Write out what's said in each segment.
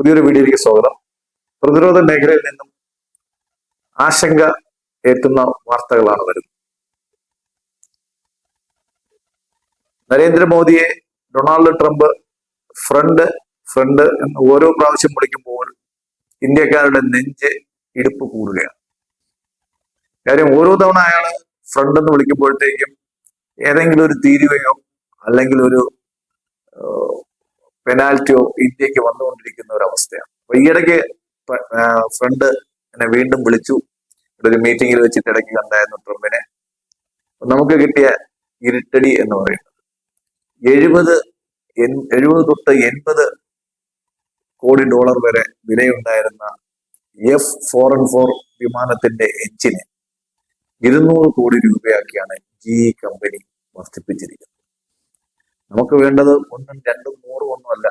പുതിയൊരു വീഡിയോയിലേക്ക് സ്വാഗതം. പ്രതിരോധ മേഖലയിൽ നിന്നും ആശങ്ക ഏറ്റുന്ന വാർത്തകളാണ് വരുന്നത്. നരേന്ദ്രമോദിയെ ഡൊണാൾഡ് ട്രംപ് ഫ്രണ്ട് ഫ്രണ്ട് എന്ന് ഓരോ പ്രാവശ്യം വിളിക്കുമ്പോൾ ഇന്ത്യക്കാരുടെ നെഞ്ച് ഇടുപ്പ് കൂടുകയാണ്. കാര്യം ഓരോ തവണ അയാൾ ഫ്രണ്ട് എന്ന് വിളിക്കുമ്പോഴത്തേക്കും ഏതെങ്കിലും ഒരു തീരുവയോ അല്ലെങ്കിൽ ഒരു പെനാൽറ്റിയോ ഇന്ത്യക്ക് വന്നുകൊണ്ടിരിക്കുന്ന ഒരു അവസ്ഥയാണ്. അപ്പൊ ഈയിടയ്ക്ക് ഫ്രണ്ട് എന്നെ വീണ്ടും വിളിച്ചു. ഒരു മീറ്റിംഗിൽ വെച്ചിട്ട് ഇടയ്ക്ക് കണ്ടായിരുന്നു ട്രംപിനെ. നമുക്ക് കിട്ടിയ ഇരുട്ടടി എന്ന് പറയുന്നത് 70 തൊട്ട് 80 കോടി ഡോളർ വരെ വിലയുണ്ടായിരുന്ന F4N4 വിമാനത്തിന്റെ എഞ്ചിന് 200 കോടി രൂപയാക്കിയാണ് GE കമ്പനി വർദ്ധിപ്പിച്ചിരിക്കുന്നത്. നമുക്ക് വേണ്ടത് 1, 2, 100 ഒന്നുമല്ല,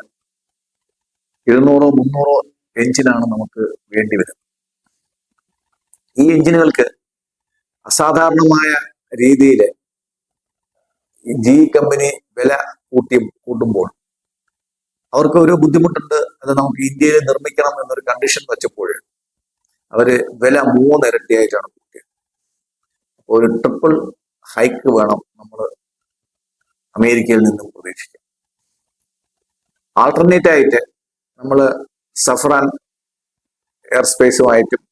200, 300 എഞ്ചിനാണ് നമുക്ക് വേണ്ടി വരുന്നത്. ഈ എഞ്ചിനുകൾക്ക് അസാധാരണമായ രീതിയിൽ GE കമ്പനി വില കൂട്ടുമ്പോൾ അവർക്ക് ഒരു ബുദ്ധിമുട്ടുണ്ട്. അത് നമുക്ക് ഇന്ത്യയിൽ നിർമ്മിക്കണം എന്നൊരു കണ്ടീഷൻ വെച്ചപ്പോൾ അവര് വില 3 ഇരട്ടിയായിട്ടാണ് കൂട്ടിയത്. അപ്പോൾ ഒരു ട്രിപ്പിൾ ഹൈക്ക് വേണം നമ്മൾ അമേരിക്കയിൽ നിന്നും പ്രതീക്ഷിക്കാം. ആൾട്ടർനേറ്റ് ആയിട്ട് നമ്മൾ സഫ്രാൻ എയർസ്പേസുമായിട്ടും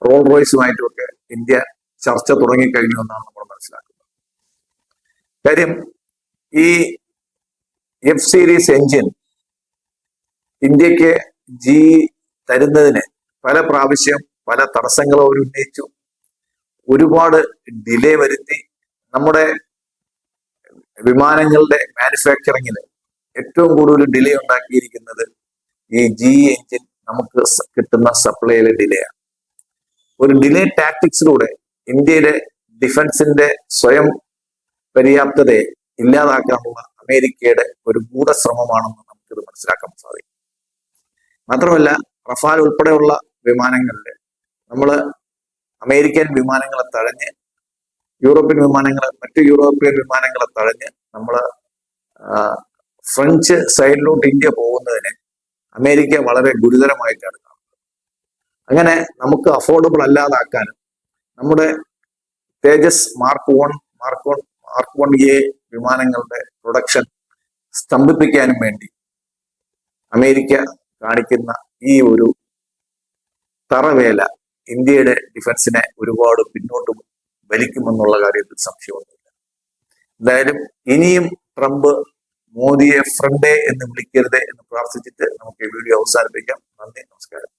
റോൾ റോയ്സുമായിട്ടും ഒക്കെ ഇന്ത്യ ചർച്ച തുടങ്ങിക്കഴിഞ്ഞു എന്നാണ് നമ്മൾ മനസ്സിലാക്കുന്നത്. കാര്യം ഈ F സീരീസ് എഞ്ചിൻ ഇന്ത്യക്ക് GE തരുന്നതിന് പല പ്രാവശ്യം പല തടസ്സങ്ങളും അവർ ഉന്നയിച്ചു. ഒരുപാട് ഡിലേ വരുത്തി. നമ്മുടെ വിമാനങ്ങളുടെ മാനുഫാക്ചറിങ്ങിൽ ഏറ്റവും കൂടുതൽ ഡിലേ ഉണ്ടാക്കിയിരിക്കുന്നത് ഈ GE എഞ്ചിൻ നമുക്ക് കിട്ടുന്ന സപ്ലൈയിലെ ഡിലേയാണ്. ഒരു ഡിലേ ടാക്ടിക്സിലൂടെ ഇന്ത്യയുടെ ഡിഫൻസിന്റെ സ്വയം പര്യാപ്തതയെ ഇല്ലാതാക്കാനുള്ള അമേരിക്കയുടെ ഒരു ഗൂഢശ്രമമാണെന്ന് നമുക്കിത് മനസ്സിലാക്കാൻ സാധിക്കും. മാത്രമല്ല, റഫാൽ ഉൾപ്പെടെയുള്ള വിമാനങ്ങളിൽ നമ്മൾ അമേരിക്കൻ വിമാനങ്ങളെ തഴഞ്ഞ് മറ്റു യൂറോപ്യൻ വിമാനങ്ങളെ തഴഞ്ഞ് നമ്മൾ ഫ്രഞ്ച് സൈഡിലോട്ട് ഇന്ത്യ പോകുന്നതിന് അമേരിക്ക വളരെ ഗുരുതരമായിട്ടാണ് കാണുന്നത്. അങ്ങനെ നമുക്ക് അഫോർഡബിൾ അല്ലാതാക്കാനും നമ്മുടെ തേജസ് മാർക്ക് 1A വിമാനങ്ങളുടെ പ്രൊഡക്ഷൻ സ്തംഭിപ്പിക്കാനും വേണ്ടി അമേരിക്ക കാണിക്കുന്ന ഈ ഒരു തറവേല ഇന്ത്യയുടെ ഡിഫൻസിനെ ഒരുപാട് പിന്നോട്ട് വലിക്കുമെന്നുള്ള കാര്യത്തിൽ സംശയമൊന്നുമില്ല. എന്തായാലും ഇനിയും ട്രംപ് മോദിയെ ഫ്രണ്ടേ എന്ന് വിളിക്കരുതേ എന്ന് പ്രാർത്ഥിച്ചിട്ട് നമുക്ക് ഈ വീഡിയോ അവസാനിപ്പിക്കാം. നന്ദി, നമസ്കാരം.